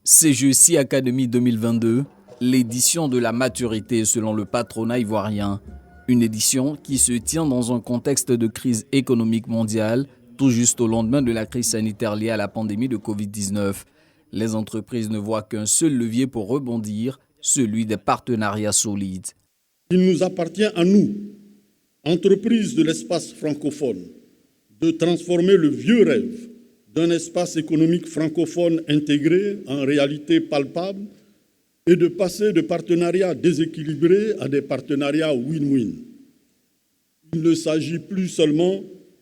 CGECI Academy 2022, l'édition de la maturité selon le patronat ivoirien. Une édition qui se tient dans un contexte de crise économique mondiale, tout juste au lendemain de la crise sanitaire liée à la pandémie de Covid-19. Les entreprises ne voient qu'un seul levier pour rebondir, celui des partenariats solides. Il nous appartient à nous, entreprises de l'espace francophone, de transformer le vieux rêve d'un espace économique francophone intégré en réalité palpable et de passer de partenariats déséquilibrés à des partenariats win-win. Il ne s'agit plus seulement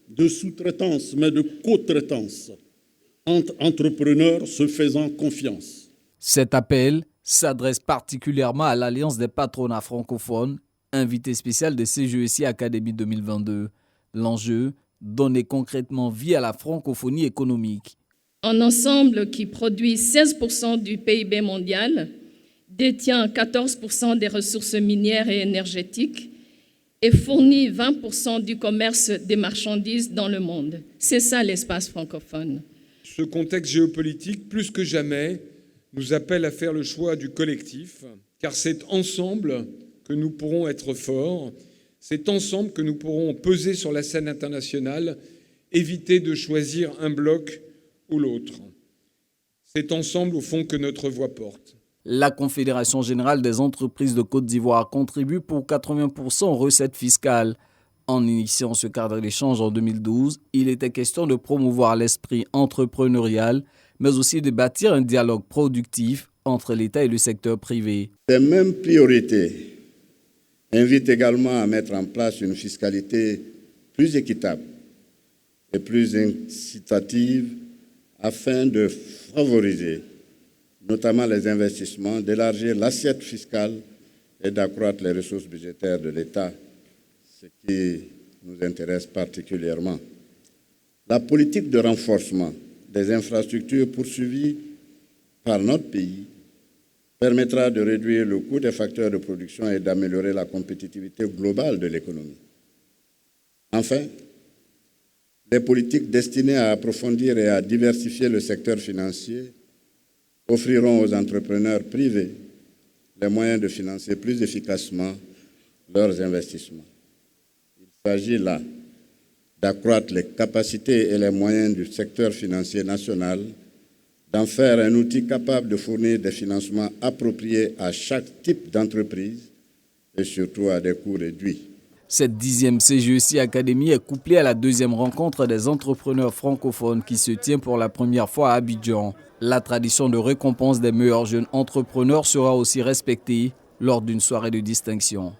de sous-traitance, mais de co-traitance entre entrepreneurs se faisant confiance. Cet appel s'adresse particulièrement à l'Alliance des patronats francophones, invité spécial de CGECI Academy 2022. L'enjeu, donner concrètement vie à la francophonie économique. Un ensemble qui produit 16% du PIB mondial, détient 14% des ressources minières et énergétiques et fournit 20% du commerce des marchandises dans le monde. C'est ça l'espace francophone. Ce contexte géopolitique, plus que jamais, nous appelle à faire le choix du collectif, car c'est ensemble que nous pourrons être forts, c'est ensemble que nous pourrons peser sur la scène internationale, éviter de choisir un bloc ou l'autre. C'est ensemble, au fond, que notre voix porte. La Confédération générale des entreprises de Côte d'Ivoire contribue pour 80% aux recettes fiscales. En initiant ce cadre d'échange en 2012, il était question de promouvoir l'esprit entrepreneurial, mais aussi de bâtir un dialogue productif entre l'État et le secteur privé. Les mêmes priorités invitent également à mettre en place une fiscalité plus équitable et plus incitative afin de favoriser notamment les investissements, d'élargir l'assiette fiscale et d'accroître les ressources budgétaires de l'État, ce qui nous intéresse particulièrement. La politique de renforcement des infrastructures poursuivie par notre pays permettra de réduire le coût des facteurs de production et d'améliorer la compétitivité globale de l'économie. Enfin, les politiques destinées à approfondir et à diversifier le secteur financier offriront aux entrepreneurs privés les moyens de financer plus efficacement leurs investissements. Il s'agit là d'accroître les capacités et les moyens du secteur financier national, d'en faire un outil capable de fournir des financements appropriés à chaque type d'entreprise et surtout à des coûts réduits. Cette 10e CGECI Academy est couplée à la 2e rencontre des entrepreneurs francophones qui se tient pour la première fois à Abidjan. La tradition de récompense des meilleurs jeunes entrepreneurs sera aussi respectée lors d'une soirée de distinction.